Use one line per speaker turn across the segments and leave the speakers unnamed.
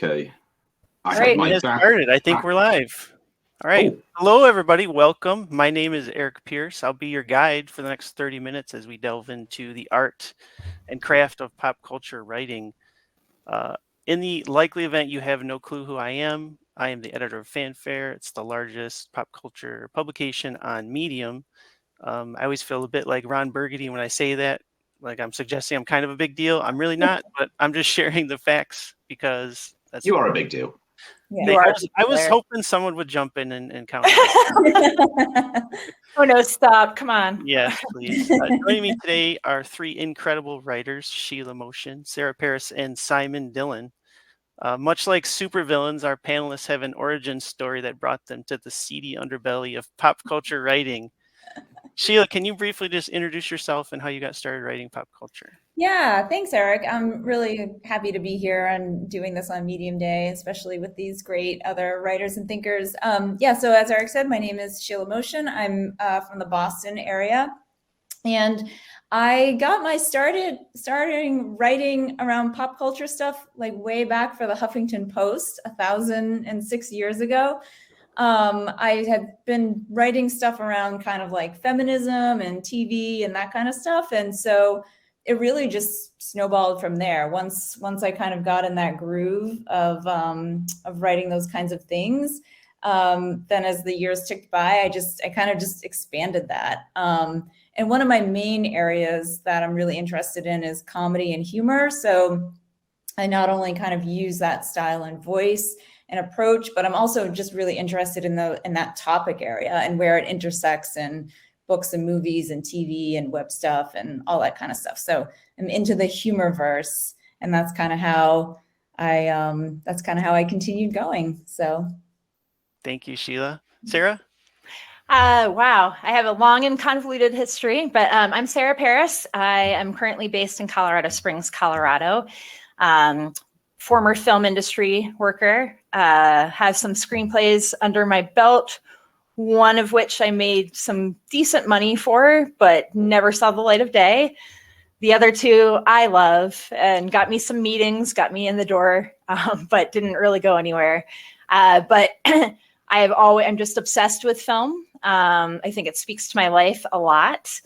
Okay.
All right, get started. I think we're live. All right. Oh. Hello, everybody. Welcome. My name is Eric Pierce. I'll be your guide for the next 30 minutes as we delve into the art and craft of pop culture writing. In the likely event you have no clue who I am the editor of Fanfare. It's the largest pop culture publication on Medium. I always feel a bit like Ron Burgundy when I say that, like I'm suggesting I'm kind of a big deal. I'm really not, but I'm just sharing the facts because that's
you are a big deal.
Yeah.
I was hoping someone would jump in and count.
Oh no, stop. Come on.
Yes, please. Joining me today are three incredible writers, Sheila Motion, Sarah Paris, and Simon Dillon. Much like supervillains, our panelists have an origin story that brought them to the seedy underbelly of pop culture writing. Sheila, can you briefly just introduce yourself and how you got started writing pop culture?
Yeah, thanks, Eric. I'm really happy to be here and doing this on Medium Day, especially with these great other writers and thinkers. So as Eric said, my name is Sheila Motion. I'm from the Boston area, and I got my starting writing around pop culture stuff like way back for the Huffington Post 1,006 years ago. I had been writing stuff around kind of like feminism and TV and that kind of stuff. And so it really just snowballed from there. Once I kind of got in that groove of writing those kinds of things, then as the years ticked by, I kind of just expanded that. And one of my main areas that I'm really interested in is comedy and humor. So I not only kind of use that style and voice and approach, but I'm also just really interested in that topic area and where it intersects in books and movies and TV and web stuff and all that kind of stuff. So I'm into the humor verse, and that's kind of how I continued going. So
thank you, Sheila. Sarah?
Wow, I have a long and convoluted history, but I'm Sarah Paris. I am currently based in Colorado Springs, Colorado. Former film industry worker, have some screenplays under my belt, one of which I made some decent money for, but never saw the light of day. The other two I love and got me some meetings, got me in the door, but didn't really go anywhere. But I'm just obsessed with film. I think it speaks to my life a lot.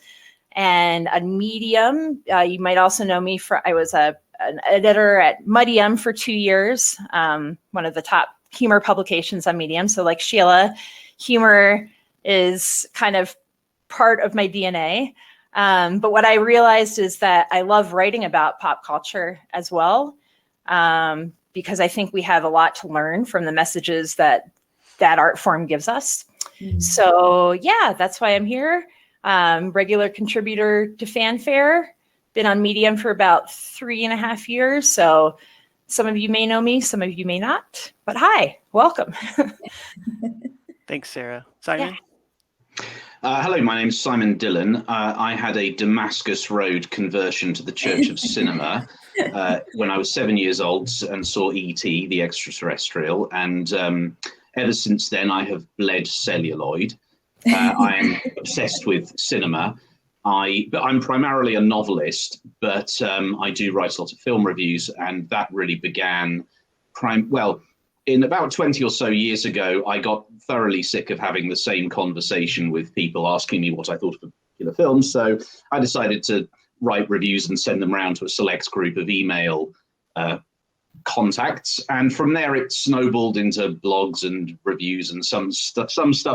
And on Medium, you might also know me I was an editor at Mudium for 2 years, one of the top humor publications on Medium. So like Sheila, humor is kind of part of my DNA. But what I realized is that I love writing about pop culture as well, because I think we have a lot to learn from the messages that art form gives us. Mm-hmm. So yeah, that's why I'm here. Regular contributor to Fanfare. Been on Medium for about 3.5 years. So some of you may know me, some of you may not, but hi, welcome.
Thanks, Sarah. Simon?
Yeah. Hello, my name's Simon Dillon. I had a Damascus Road conversion to the Church of Cinema when I was 7 years old and saw E.T., the extraterrestrial. And ever since then, I have bled celluloid. I am obsessed with cinema. I'm primarily a novelist, but I do write a lot of film reviews, and that really began in about 20 or so years ago. I got thoroughly sick of having the same conversation with people asking me what I thought of particular films, so I decided to write reviews and send them around to a select group of email contacts, and from there it snowballed into blogs and reviews and some stuff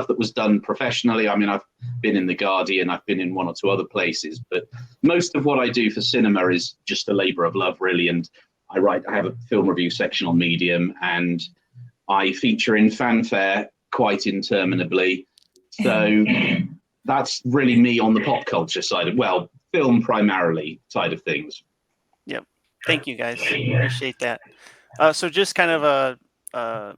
that was done professionally. I mean, I've been in The Guardian, I've been in one or two other places, but most of what I do for cinema is just a labor of love, really. And I have a film review section on Medium, and I feature in Fanfare quite interminably. So that's really me on the pop culture side of, film primarily side of things.
Yep. Thank you, guys. Appreciate that. So just kind of a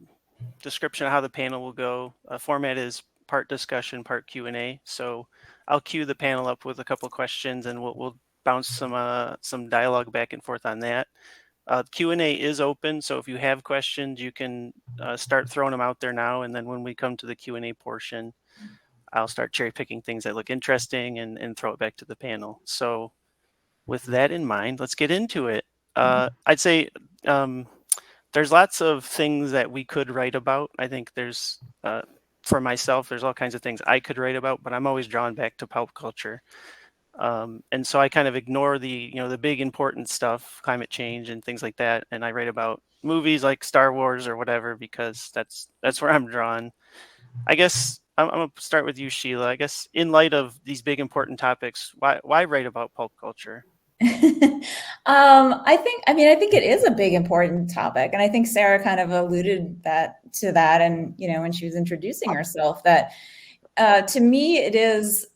description of how the panel will go. Format is part discussion, part Q&A. So I'll cue the panel up with a couple of questions, and we'll bounce some dialogue back and forth on that. Q&A is open, so if you have questions, you can start throwing them out there now, and then when we come to the Q&A portion, I'll start cherry picking things that look interesting and throw it back to the panel. So with that in mind, let's get into it. I'd say there's lots of things that we could write about. I think there's, for myself, there's all kinds of things I could write about, but I'm always drawn back to pulp culture. And so I kind of ignore the, the big important stuff, climate change and things like that. And I write about movies like Star Wars or whatever, because that's where I'm drawn. I guess I'm going to start with you, Sheila. I guess in light of these big important topics, why write about pulp culture?
I think it is a big important topic, and I think Sarah kind of alluded to that, and when she was introducing herself, that to me it is.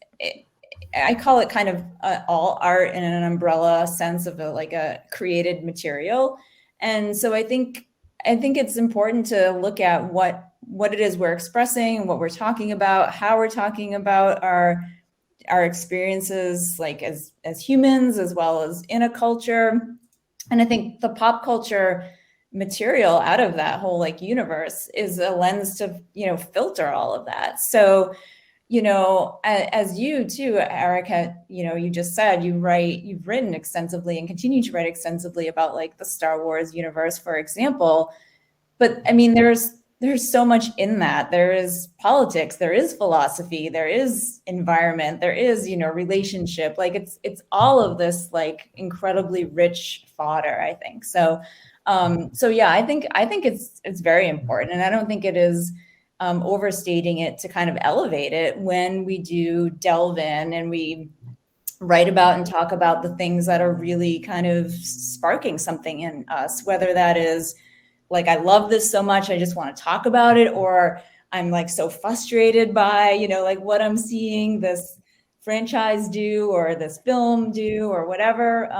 I call it kind of all art in an umbrella sense of a created material, and so I think it's important to look at what it is we're expressing, what we're talking about, how we're talking about our experiences, like as humans, as well as in a culture. And I think the pop culture material out of that whole universe is a lens to filter all of that. So as you too, Eric, you just said you've written extensively and continue to write extensively about the Star Wars universe, for example. But I mean, there's so much in that. There is politics, there is philosophy, there is environment, there is, relationship. It's all of this incredibly rich fodder, I think. So yeah, I think it's very important. And I don't think it is overstating it to kind of elevate it when we do delve in and we write about and talk about the things that are really kind of sparking something in us, whether that is I love this so much, I just want to talk about it, or I'm so frustrated by, what I'm seeing this franchise do or this film do or whatever.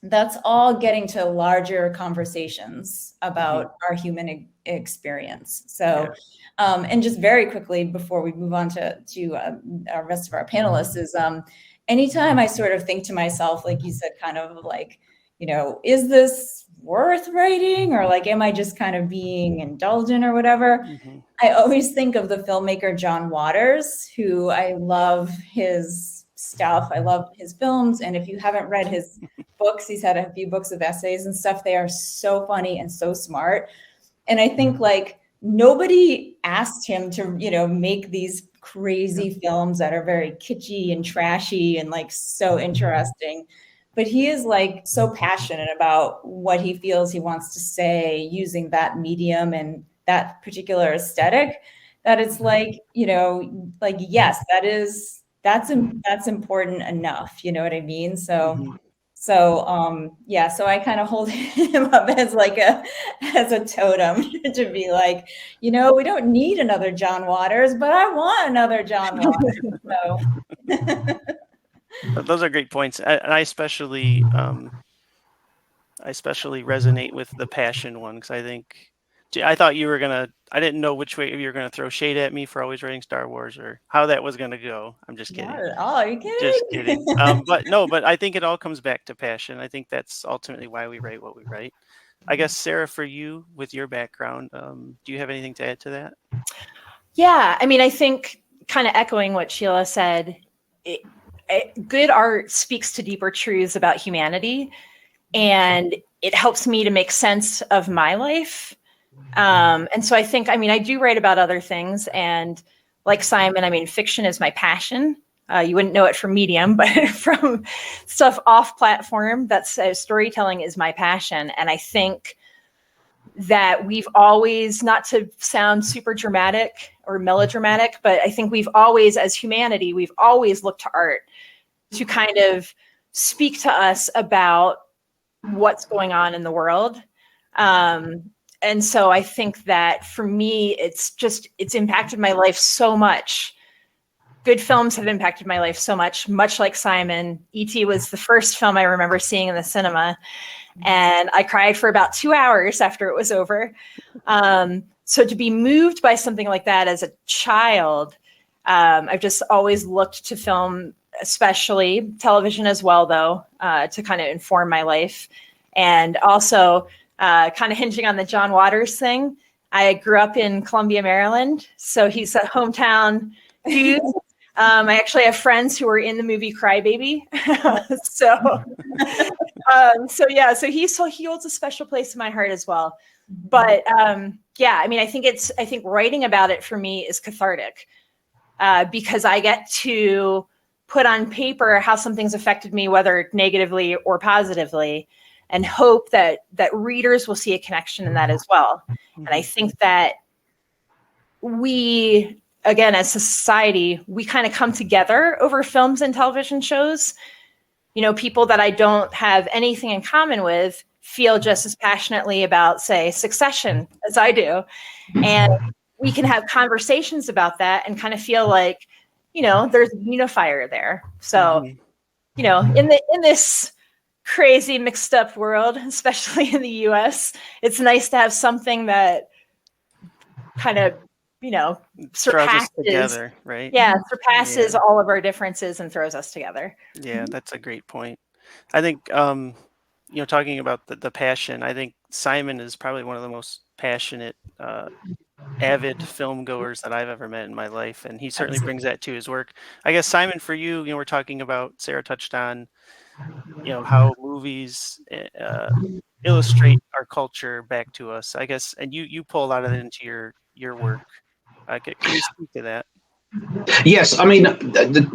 That's all getting to larger conversations about our human experience. So, and just very quickly before we move on to our rest of our panelists is anytime I sort of think to myself, like you said, kind of is this worth writing, or am I just kind of being indulgent or whatever? I always think of the filmmaker John Waters, who I love his stuff. I love his films. And if you haven't read his books, he's had a few books of essays and stuff. They are so funny and so smart. And I think nobody asked him to, make these crazy films that are very kitschy and trashy and so interesting. But he is so passionate about what he feels he wants to say using that medium and that particular aesthetic, that it's yes, that's important enough. You know what I mean? So yeah, so I kind of hold him up as as a totem to be we don't need another John Waters, but I want another John Waters. So
those are great points, and I especially resonate with the passion one, because I thought you were gonna. I didn't know which way you were gonna throw shade at me for always writing Star Wars, or how that was gonna go. I'm just kidding.
Not at all. Are you kidding?
Just kidding. But I think it all comes back to passion. I think that's ultimately why we write what we write. I guess, Sarah, for you, with your background, do you have anything to add to that?
Yeah, I mean, I think kind of echoing what Sheila said, good art speaks to deeper truths about humanity, and it helps me to make sense of my life. And so I think, I do write about other things, and like Simon, fiction is my passion. You wouldn't know it from Medium, but from stuff off platform, that's storytelling is my passion. And I think that we've always, not to sound super dramatic or melodramatic, but I think we've always, as humanity, we've always looked to art to kind of speak to us about what's going on in the world. And so I think that for me, it's impacted my life so much. Good films have impacted my life so much like Simon. E.T. was the first film I remember seeing in the cinema, and I cried for about 2 hours after it was over. So to be moved by something like that as a child, I've just always looked to film, especially television as well, though, to kind of inform my life. And also kind of hinging on the John Waters thing. I grew up in Columbia, Maryland, so he's a hometown dude. I actually have friends who were in the movie Cry Baby. So So he holds a special place in my heart as well. But yeah, I mean, I think writing about it for me is cathartic because I get to put on paper how something's affected me, whether negatively or positively, and hope that readers will see a connection in that as well. And I think that we, again, as a society, we kind of come together over films and television shows. You know, people that I don't have anything in common with feel just as passionately about, say, Succession as I do. And we can have conversations about that and kind of feel like, you know, there's a unifier there. So, you know, in this crazy mixed up world, especially in the US, it's nice to have something that kind of, you know, surpasses
together, right?
Yeah, surpasses all of our differences and throws us together.
Yeah, that's a great point. I think you know, talking about the passion, I think Simon is probably one of the most passionate avid film goers that I've ever met in my life, and he certainly brings that to his work. I guess, Simon, for you, you know, we're talking about, Sarah touched on, you know, how movies illustrate our culture back to us, I guess, and you pull a lot of it into your work. Can you speak to that?
Yes, I mean,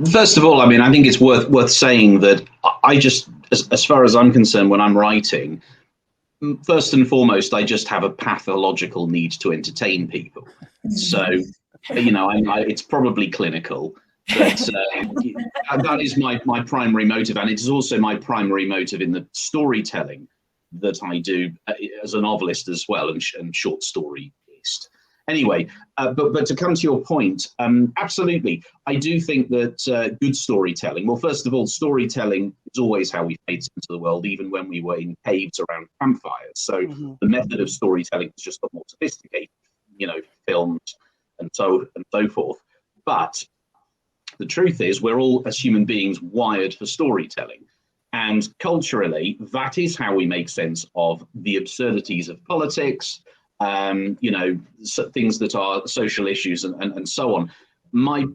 first of all, I mean, I think it's worth saying that I just, as far as I'm concerned, when I'm writing, first and foremost, I just have a pathological need to entertain people. So, you know, it's probably clinical, but that is my primary motive, and it is also my primary motive in the storytelling that I do as a novelist as well, and short storyist. Anyway, but to come to your point, absolutely, I do think that good storytelling, well, first of all, storytelling is always how we made sense of the world, even when we were in caves around campfires. So the method of storytelling is just got more sophisticated, you know, films and so forth. But the truth is, we're all, as human beings, wired for storytelling. And culturally, that is how we make sense of the absurdities of politics, you know, things that are social issues and so on. My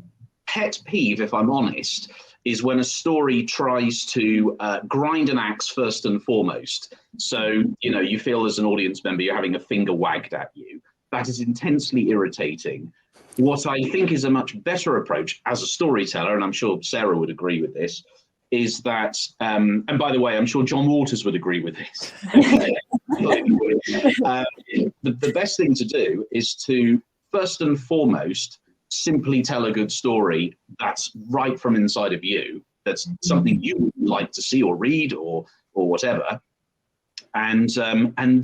pet peeve, if I'm honest, is when a story tries to grind an axe first and foremost. So, you know, you feel as an audience member, you're having a finger wagged at you. That is intensely irritating. What I think is a much better approach as a storyteller, and I'm sure Sarah would agree with this, is that, and by the way, I'm sure John Waters would agree with this. The best thing to do is to, first and foremost, simply tell a good story that's right from inside of you, that's something you would like to see or read or whatever. And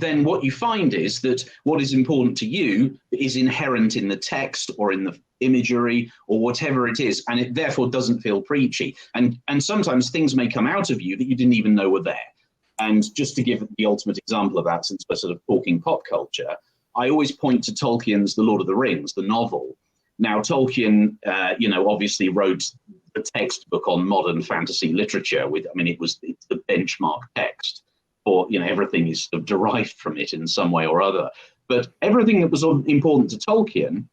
then what you find is that what is important to you is inherent in the text or in the imagery or whatever it is, and it therefore doesn't feel preachy. And sometimes things may come out of you that you didn't even know were there. And just to give the ultimate example of that, since we're sort of talking pop culture, I always point to Tolkien's The Lord of the Rings, the novel. Now, Tolkien, you know, obviously wrote the textbook on modern fantasy literature. It's the benchmark text. Or, you know, everything is sort of derived from it in some way or other. But everything that was important to Tolkien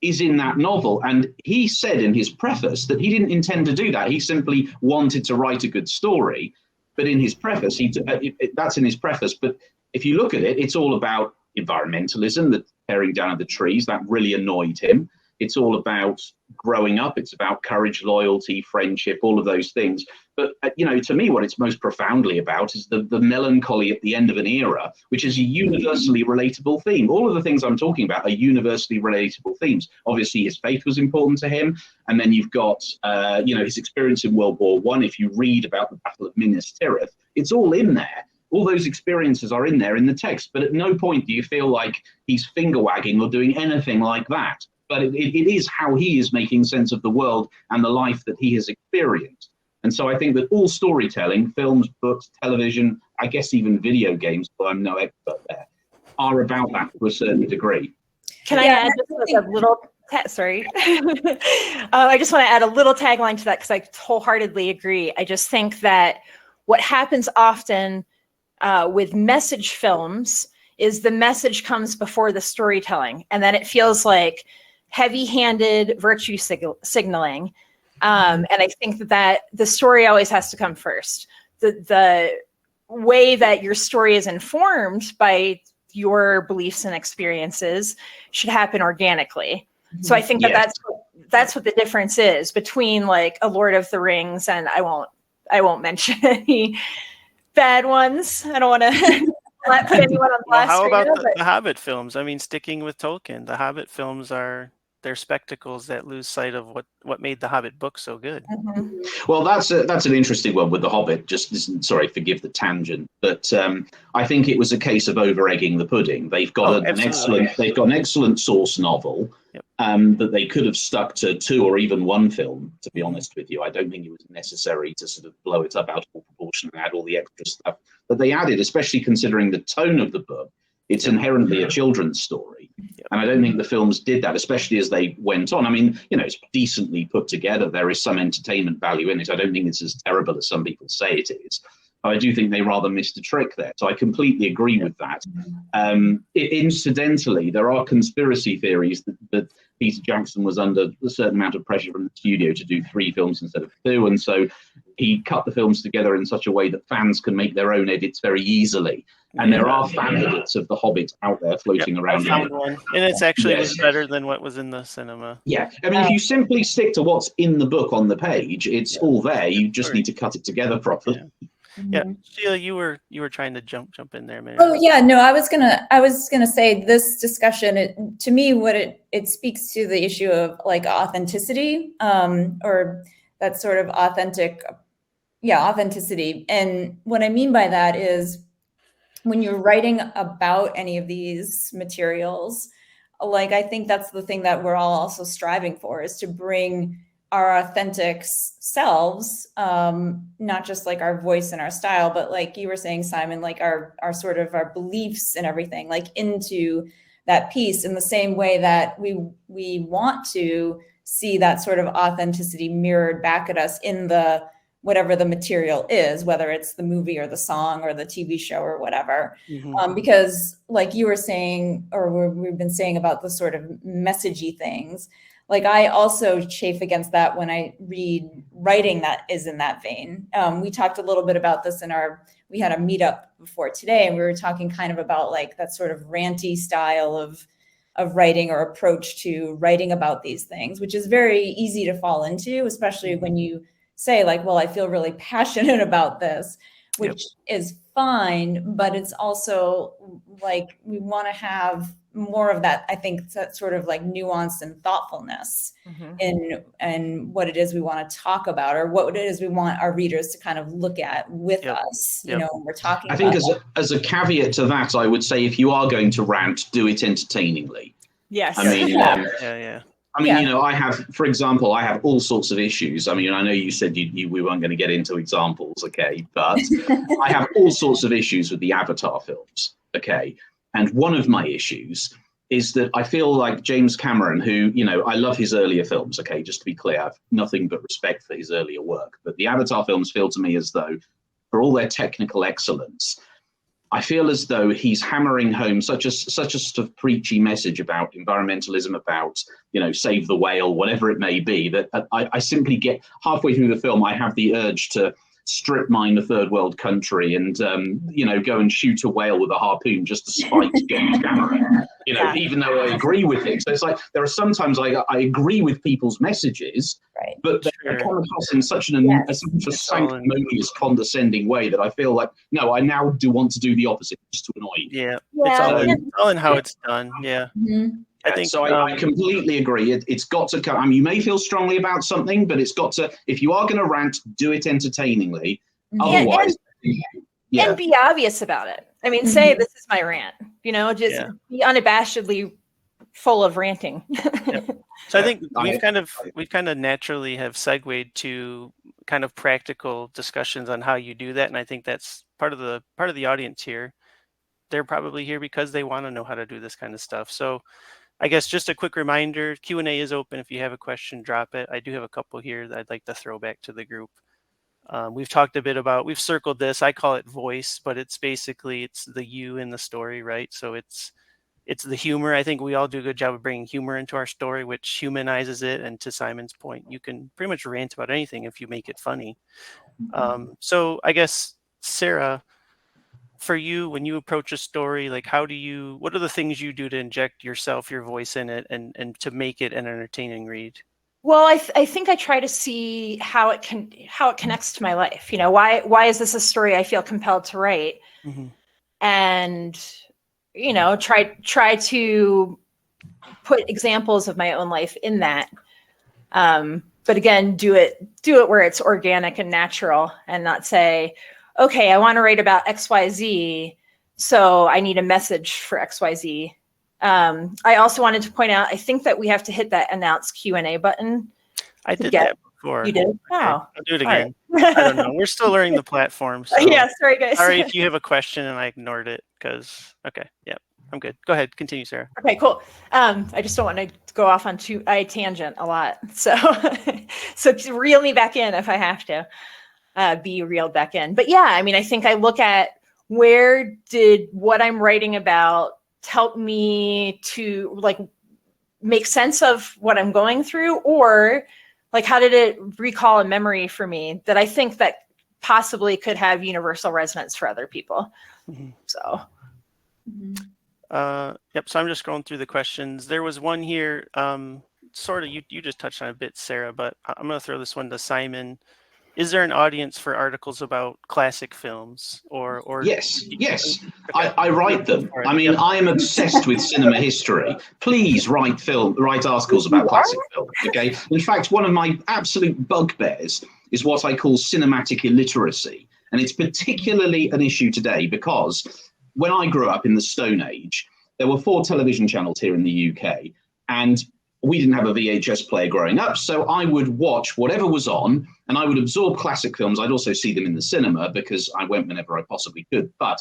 is in that novel. And he said in his preface that he didn't intend to do that. He simply wanted to write a good story. But in his preface, that's in his preface. But if you look at it, it's all about environmentalism, the tearing down of the trees. That really annoyed him. It's all about growing up. It's about courage, loyalty, friendship, all of those things. But, you know, to me, what it's most profoundly about is the melancholy at the end of an era, which is a universally relatable theme. All of the things I'm talking about are universally relatable themes. Obviously, his faith was important to him. And then you've got, you know, his experience in World War I. If you read about the Battle of Minas Tirith, it's all in there. All those experiences are in there in the text. But at no point do you feel like he's finger wagging or doing anything like that. But it is how he is making sense of the world and the life that he has experienced. And so I think that all storytelling, films, books, television, I guess even video games, but I'm no expert there, are about that to a certain degree.
Can I add just a little, sorry. I just want to add a little tagline to that because I wholeheartedly agree. I just think that what happens often with message films is the message comes before the storytelling. And then it feels like heavy-handed virtue signaling. And I think that the story always has to come first. The way that your story is informed by your beliefs and experiences should happen organically. So I think that that's what the difference is between like a Lord of the Rings, and I won't mention any bad ones. I don't want to put anyone on blast.
Well, how about the Hobbit films? I mean, sticking with Tolkien, the Hobbit films they're spectacles that lose sight of what made the Hobbit book so good.
Well, that's an interesting one with the Hobbit. Just sorry, forgive the tangent, but I think it was a case of over-egging the pudding. They've got an excellent source novel that they could have stuck to 2 or even 1 film. To be honest with you, I don't think it was necessary to sort of blow it up out of all proportion and add all the extra stuff that they added, especially considering the tone of the book. It's inherently a children's story. And I don't think the films did that, especially as they went on. I mean, it's decently put together. There is some entertainment value in it. I don't think it's as terrible as some people say it is. But I do think they rather missed a trick there. So I completely agree with that. Incidentally, there are conspiracy theories that Peter Jackson was under a certain amount of pressure from the studio to do 3 films instead of 2. And so he cut the films together in such a way that fans can make their own edits very easily. And there are fan edits of The Hobbit out there floating around.
I found one. And it's actually was better than what was in the cinema.
Yeah. I mean, if you simply stick to what's in the book on the page, it's all there. You just need to cut it together properly.
Yeah, Sheila, you were trying to jump in there, man.
Oh yeah, no, I was gonna say this discussion. To me, what it speaks to the issue of like authenticity, or that sort of authenticity. And what I mean by that is when you're writing about any of these materials, like I think that's the thing that we're all also striving for, is to bring our authentic selves, not just like our voice and our style, but like you were saying, Simon, like our sort of our beliefs and everything, like into that piece, in the same way that we want to see that sort of authenticity mirrored back at us in the whatever the material is, whether it's the movie or the song or the TV show or whatever. Because like you were saying, or we've been saying about the sort of messagey things, like I also chafe against that when I read writing that is in that vein. We talked a little bit about this we had a meetup before today, and we were talking kind of about like that sort of ranty style of writing or approach to writing about these things, which is very easy to fall into, especially when you say like, well, I feel really passionate about this, which is fine, but it's also like we want to have more of that, I think, that sort of like nuance and thoughtfulness in what it is we want to talk about, or what it is we want our readers to kind of look at with us, when we're talking about.
I think as a caveat to that, I would say if you are going to rant, do it entertainingly.
Yes.
I mean, I mean, I have, for example, I have all sorts of issues. I mean, I know you said we weren't going to get into examples, okay, but I have all sorts of issues with the Avatar films, okay? And one of my issues is that I feel like James Cameron, who, I love his earlier films, okay, just to be clear, I have nothing but respect for his earlier work. But the Avatar films feel to me as though, for all their technical excellence, I feel as though he's hammering home such a sort of preachy message about environmentalism, about, save the whale, whatever it may be, that I simply get halfway through the film, I have the urge to strip mine a third world country and, go and shoot a whale with a harpoon just to spite James Cameron, even though I agree with him. So it's like, there are sometimes I agree with people's messages, but they come across in such a sanctimonious, condescending way that I feel like, no, I now do want to do the opposite, just to annoy you.
Yeah, it's all in how it's done, I think
so. I completely agree. It's got to come. I mean, you may feel strongly about something, but it's got to. If you are going to rant, do it entertainingly. Otherwise,
and be obvious about it. I mean, say this is my rant. Just be unabashedly full of ranting.
So I think we've kind of naturally have segued to kind of practical discussions on how you do that, and I think that's part of the audience here. They're probably here because they want to know how to do this kind of stuff. So I guess just a quick reminder, Q&A is open. If you have a question, drop it. I do have a couple here that I'd like to throw back to the group. We've talked a bit about, we've circled this. I call it voice, but it's the you in the story, right? So it's the humor. I think we all do a good job of bringing humor into our story, which humanizes it. And to Simon's point, you can pretty much rant about anything if you make it funny. So I guess, Sarah, for you, when you approach a story, like what are the things you do to inject yourself, your voice in it, and to make it an entertaining read?
Well, I think I try to see how it connects to my life. Why is this a story I feel compelled to write?
Mm-hmm.
And try to put examples of my own life in that. But again, do it where it's organic and natural, and not say, okay, I want to write about XYZ, so I need a message for XYZ. I also wanted to point out, I think that we have to hit that announce Q&A button.
I did that before.
You did?
Okay.
Wow.
I'll do it again. Right. I don't know. We're still learning the platform. So
yeah, sorry guys.
Sorry if you have a question and I ignored it because, okay, yeah, I'm good. Go ahead. Continue, Sarah.
Okay, cool. I just don't want to go off on a tangent a lot. So, so reel me back in if I have to be reeled back in. But yeah, I mean, I think I look at where did what I'm writing about help me to like make sense of what I'm going through, or like how did it recall a memory for me that I think that possibly could have universal resonance for other people.
Mm-hmm.
So.
Yep. So I'm just going through the questions. There was one here, sort of, you just touched on a bit, Sarah, but I'm going to throw this one to Simon. Is there an audience for articles about classic films or
Yes.
Okay.
I write them. I mean, I am obsessed with cinema history. Please write articles about classic film. Okay. In fact, one of my absolute bugbears is what I call cinematic illiteracy. And it's particularly an issue today because when I grew up in the Stone Age, there were 4 television channels here in the UK, and we didn't have a VHS player growing up, so I would watch whatever was on, and I would absorb classic films. I'd also see them in the cinema because I went whenever I possibly could. But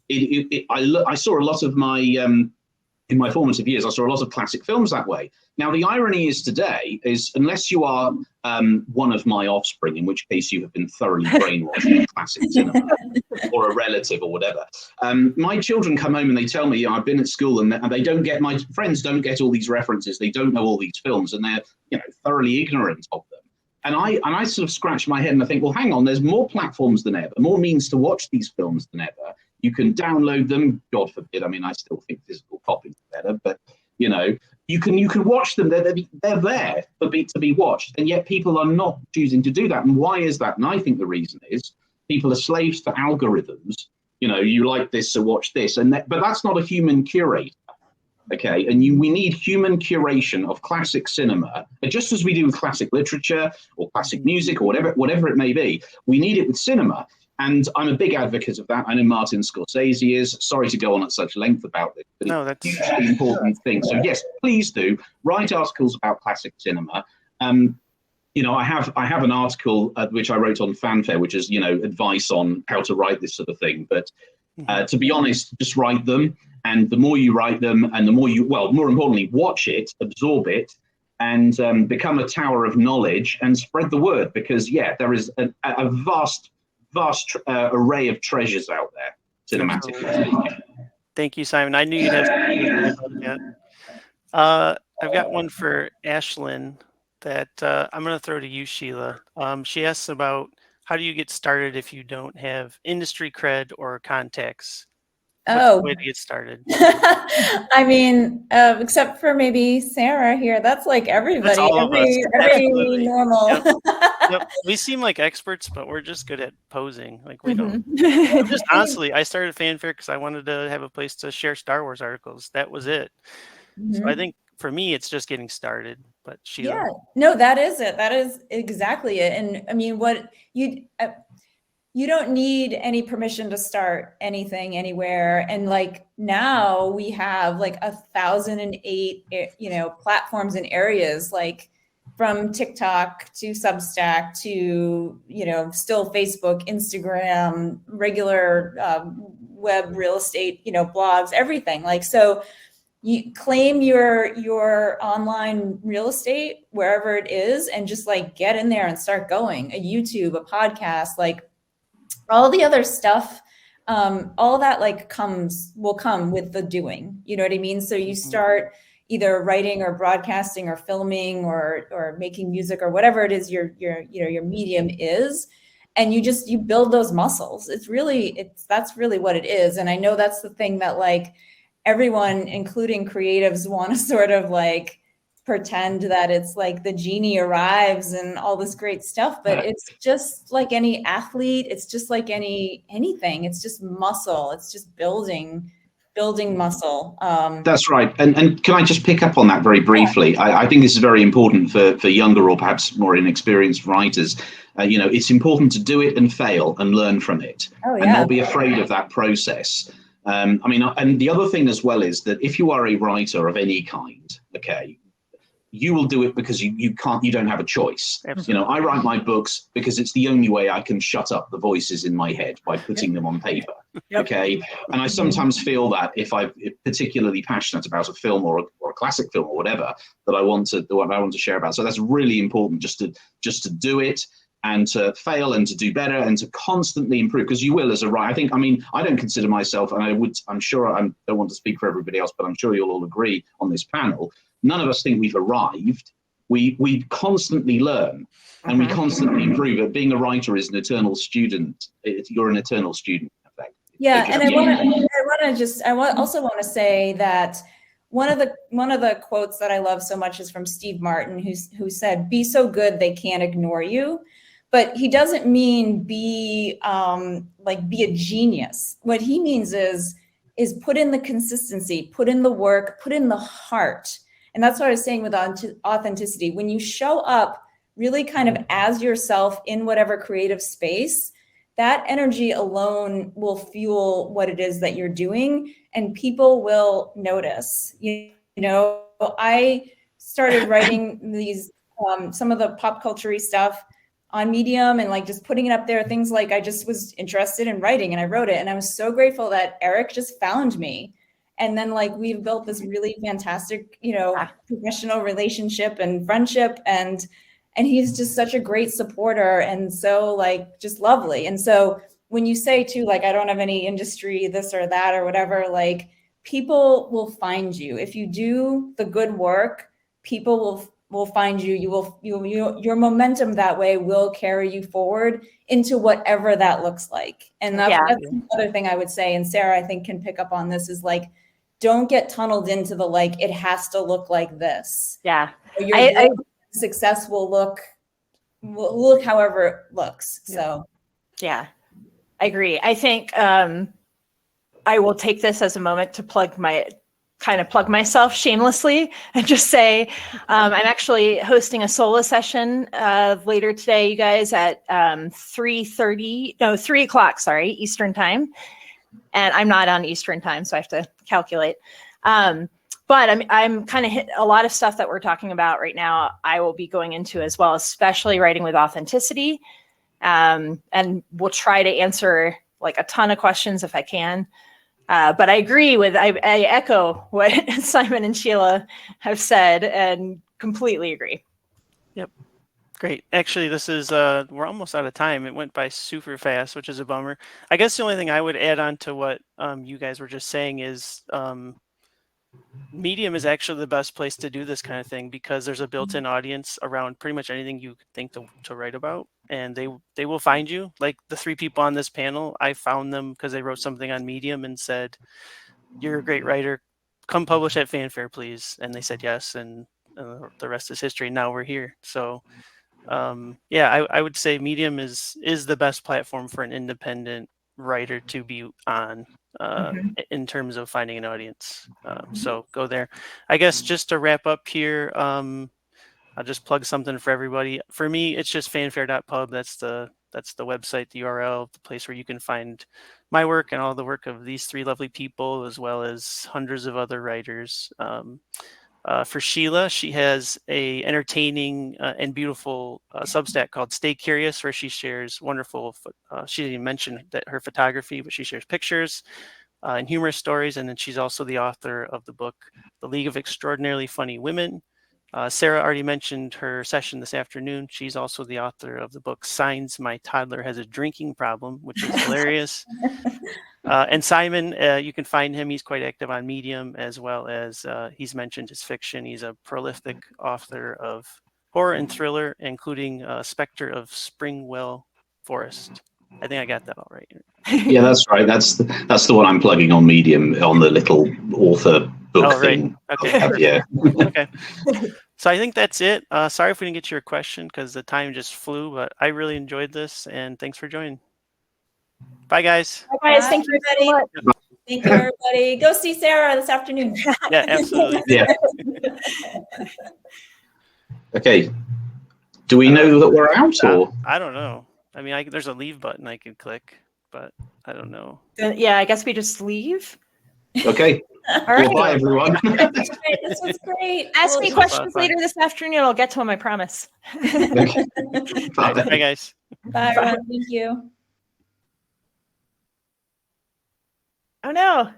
I saw a lot of my, in my formative years, I saw a lot of classic films that way. Now, the irony is today is unless you are one of my offspring, in which case you have been thoroughly brainwashed in classic cinema, or a relative or whatever. My children come home and they tell me, I've been at school and they don't get, my friends don't get all these references. They don't know all these films and they're thoroughly ignorant of them. And I sort of scratch my head and I think, well, hang on, there's more platforms than ever, more means to watch these films than ever. You can download them, God forbid. I mean, I still think physical copies are better, but you can watch them. They're there to be watched, and yet people are not choosing to do that. And why is that? And I think the reason is people are slaves to algorithms. You like this, so watch this, but that's not a human curator. Okay, and we need human curation of classic cinema, just as we do with classic literature or classic music or whatever it may be. We need it with cinema. And I'm a big advocate of that. I know Martin Scorsese is. Sorry to go on at such length about this, but it's a hugely important thing. So yes, please do write articles about classic cinema. I have an article which I wrote on Fanfare, which is advice on how to write this sort of thing. But to be honest, just write them, and the more you write them, and the more more importantly, watch it, absorb it, and become a tower of knowledge and spread the word. Because there is a vast array of treasures out there, cinematically.
Thank you, Simon. I knew you'd have something. I've got one for Ashlyn that I'm going to throw to you, Sheila. She asks about how do you get started if you don't have industry cred or contacts? What's the way to get started?
I mean, except for maybe Sarah here, that's like everybody.
That's all of us.
Every normal.
Yep. We seem like experts, but we're just good at posing. Like we don't. Just honestly, I started Fanfare because I wanted to have a place to share Star Wars articles. That was it. So I think for me, it's just getting started. But Sheila.
Yeah, no, that is it. That is exactly it. And I mean, what you don't need any permission to start anything anywhere. And like now we have like 1,008, platforms and areas, like from TikTok to Substack to, still Facebook, Instagram, regular web real estate, blogs, everything. Like, so you claim your online real estate wherever it is and just like get in there and start going. A YouTube, a podcast, like all the other stuff, all that like will come with the doing, you know what I mean? So you start either writing or broadcasting or filming or making music or whatever it is your medium is. and you build those muscles. That's really what it is. And I know that's the thing that like everyone, including creatives, want to sort of like pretend that it's like the genie arrives and all this great stuff, but it's just like any athlete. It's just like anything. It's just muscle. It's just building muscle.
That's right. And can I just pick up on that very briefly? I think this is very important for younger or perhaps more inexperienced writers. It's important to do it and fail and learn from it, and not be afraid of that process. And the other thing as well is that if you are a writer of any kind, okay, you will do it because you don't have a choice. Absolutely. I write my books because it's the only way I can shut up the voices in my head, by putting them on paper. Okay. And I sometimes feel that if I'm particularly passionate about a film or a classic film or whatever that I want to share about. So that's really important, just to do it and to fail and to do better and to constantly improve, because you will as a writer. I don't consider myself, and I'm sure I don't want to speak for everybody else, but I'm sure you'll all agree on this panel, none of us think we've arrived. We constantly learn and we constantly improve. Being a writer is an eternal student. You're an eternal student, in effect.
Yeah, and I also want to say that one of the quotes that I love so much is from Steve Martin, who said, "Be so good they can't ignore you." But he doesn't mean be a genius. What he means is put in the consistency, put in the work, put in the heart. And that's what I was saying with authenticity. When you show up really kind of as yourself in whatever creative space, that energy alone will fuel what it is that you're doing, and people will notice. I started writing these some of the pop culture-y stuff on Medium and like just putting it up there, things like I just was interested in writing and I wrote it. And I was so grateful that Eric just found me. And then like we've built this really fantastic, professional relationship and friendship. And he's just such a great supporter and so like just lovely. And so when you say too, like, I don't have any industry, this or that or whatever, like people will find you. If you do the good work, people will find you. Your momentum that way will carry you forward into whatever that looks like. And that's another thing I would say. And Sarah, I think, can pick up on this is like, don't get tunneled into the, like, it has to look like this.
Yeah.
Your success will look however it looks. So.
Yeah, I agree. I think I will take this as a moment to plug myself shamelessly and just say I'm actually hosting a solo session later today, you guys, at 3 o'clock, Eastern time. And I'm not on Eastern time, so I have to calculate. But I'm kind of hit a lot of stuff that we're talking about right now. I will be going into as well, especially writing with authenticity. And we'll try to answer like a ton of questions if I can. But I agree I echo what Simon and Sheila have said and completely agree.
Yep. Great. Actually, this is, we're almost out of time. It went by super fast, which is a bummer. I guess the only thing I would add on to what you guys were just saying is Medium is actually the best place to do this kind of thing because there's a built-in audience around pretty much anything you think to write about, and they will find you. Like the 3 people on this panel, I found them because they wrote something on Medium and said, "You're a great writer. Come publish at Fanfare, please." And they said yes, and the rest is history. Now we're here. So I would say Medium is the best platform for an independent writer to be on in terms of finding an audience. So go there. I guess just to wrap up here, I'll just plug something for everybody. For me, it's just fanfare.pub. That's the website, the URL, the place where you can find my work and all the work of these 3 lovely people, as well as hundreds of other writers. For Sheila, she has a entertaining and beautiful Substack called Stay Curious, where she shares wonderful, she didn't even mention that her photography, but she shares pictures and humorous stories. And then she's also the author of the book, The League of Extraordinarily Funny Women. Sarah already mentioned her session this afternoon. She's also the author of the book, Signs My Toddler Has a Drinking Problem, which is hilarious. And Simon, you can find him. He's quite active on Medium, as well as he's mentioned his fiction. He's a prolific author of horror and thriller, including Spectre of Springwell Forest. I think I got that all right.
Yeah, that's right. That's the one I'm plugging on Medium on the little author book thing.
Okay.
Yeah.
Okay. So I think that's it. Sorry if we didn't get to your question because the time just flew, but I really enjoyed this, and thanks for joining. Bye, guys.
Bye, guys. Thank you so much.
Thank you, everybody. Go see Sarah this afternoon.
Yeah, absolutely.
Yeah. Okay. Do we know that we're out, or?
I don't know. I mean, there's a leave button I could click, but I don't know.
Yeah, I guess we just leave.
Okay.
All right.
Well, bye, everyone.
This was great.
Ask me questions later this afternoon. I'll get to them, I promise.
Okay.
Bye, guys.
Bye, everyone. Thank you.
Oh, no.